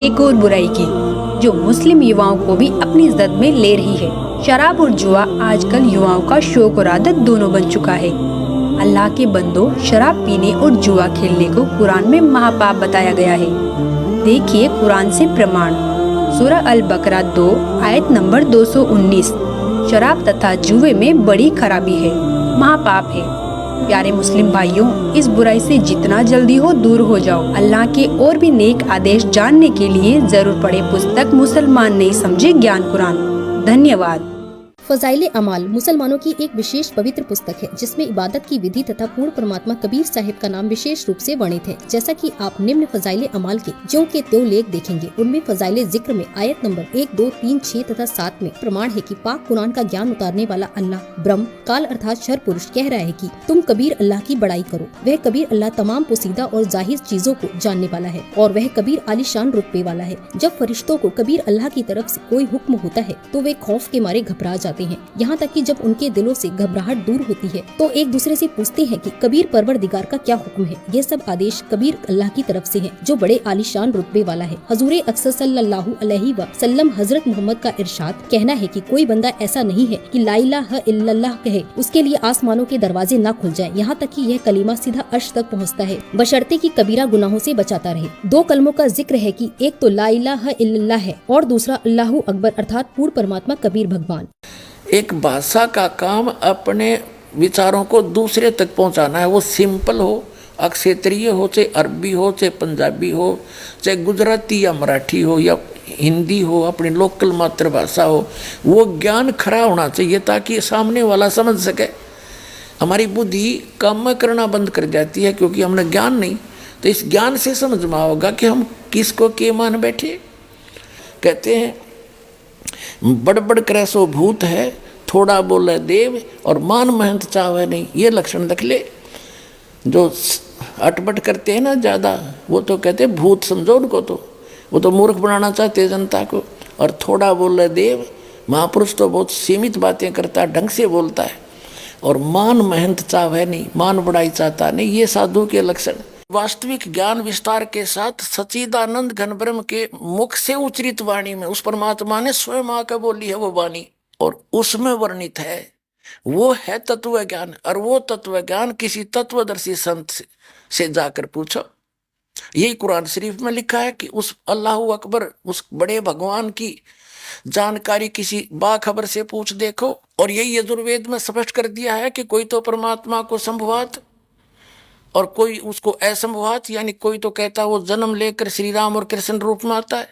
एक और बुराई की जो मुस्लिम युवाओं को भी अपनी जद में ले रही है। शराब और जुआ आजकल युवाओं का शौक और आदत दोनों बन चुका है। अल्लाह के बंदो, शराब पीने और जुआ खेलने को कुरान में महापाप बताया गया है। देखिए कुरान से प्रमाण, सूरह अल बकरा 2 आयत नंबर 219। शराब तथा जुए में बड़ी खराबी है, महापाप है। प्यारे मुस्लिम भाइयों, इस बुराई से जितना जल्दी हो दूर हो जाओ। अल्लाह के और भी नेक आदेश जानने के लिए जरूर पढ़े पुस्तक मुसलमान नहीं समझे ज्ञान कुरान। धन्यवाद। फजाइले अमाल मुसलमानों की एक विशेष पवित्र पुस्तक है जिसमें इबादत की विधि तथा पूर्ण परमात्मा कबीर साहिब का नाम विशेष रूप से वर्णित है। जैसा कि आप निम्न फजाइले अमाल के ज्यों के त्यों लेख देखेंगे, उनमें फजाइले जिक्र में आयत नंबर 1, 2, 3, 6 तथा 7 में प्रमाण है कि पाक कुरान का ज्ञान उतारने वाला अल्लाह ब्रह्म काल अर्थात शर पुरुष कह रहा है कि तुम कबीर अल्लाह की बड़ाई करो। वह कबीर अल्लाह तमाम पोसीदा और जाहिर चीजों को जानने वाला है और वह कबीर आलीशान रुतबे वाला है। जब फरिश्तों को कबीर अल्लाह की तरफ से कोई हुक्म होता है तो वे खौफ के मारे घबरा जाते हैं। यहाँ तक कि जब उनके दिलों से घबराहट दूर होती है तो एक दूसरे से पूछते हैं कि कबीर परवरदिगार का क्या हुक्म है। ये सब आदेश कबीर अल्लाह की तरफ से हैं, जो बड़े आलीशान रुतबे वाला है। हजूरे अक्सर सल्लल्लाहु अलैहि वसल्लम हजरत मोहम्मद का इरशाद कहना है कि कोई बंदा ऐसा नहीं है कि ला इलाहा इल्लल्लाह कहे उसके लिए आसमानों के दरवाजे न खुल जाए, यहाँ तक कि यह कलीमा सीधा अर्श तक पहुँचता है, बशर्ते कि कबीरा गुनाहों से बचाता रहे। दो कलमों का जिक्र है कि एक तो ला इलाहा इल्लल्लाह है और दूसरा अल्लाहु अकबर अर्थात पूर्ण परमात्मा कबीर भगवान। एक भाषा का काम अपने विचारों को दूसरे तक पहुंचाना है। वो सिंपल हो, क्षेत्रीय हो, चाहे अरबी हो, चाहे पंजाबी हो, चाहे गुजराती या मराठी हो या हिंदी हो, अपनी लोकल मातृभाषा हो, वो ज्ञान खरा होना चाहिए ताकि सामने वाला समझ सके। हमारी बुद्धि काम करना बंद कर जाती है क्योंकि हमने ज्ञान नहीं। तो इस ज्ञान से समझ में होगा कि हम किसको के मान बैठे। कहते हैं बड़बड़ करे सो भूत है, थोड़ा बोले देव और मान महंत चावे नहीं। ये लक्षण देख ले। जो अटपट करते हैं ना ज़्यादा, वो तो कहते हैं भूत समझो उनको, तो वो तो मूर्ख बनाना चाहते हैं जनता को। और थोड़ा बोले देव, महापुरुष तो बहुत सीमित बातें करता है, ढंग से बोलता है। और मान महंत चावे नहीं, मान बढ़ाई चाहता नहीं, ये साधु के लक्षण। वास्तविक ज्ञान विस्तार के साथ सच्चिदानंद घन ब्रह्म के मुख से उच्चरित वाणी में उस परमात्मा ने स्वयं आकर बोली है वो वाणी, और उसमें वर्णित है, वो है तत्व ज्ञान। और वो तत्व ज्ञान किसी तत्वदर्शी संत से जाकर पूछो। यही कुरान शरीफ में लिखा है कि उस अल्लाह अकबर, उस बड़े भगवान की जानकारी किसी बाखबर से पूछ देखो। और यही यजुर्वेद में स्पष्ट कर दिया है कि कोई तो परमात्मा को संभवात और कोई उसको असंभवात, यानी कोई तो कहता है वो जन्म लेकर श्री राम और कृष्ण रूप में आता है,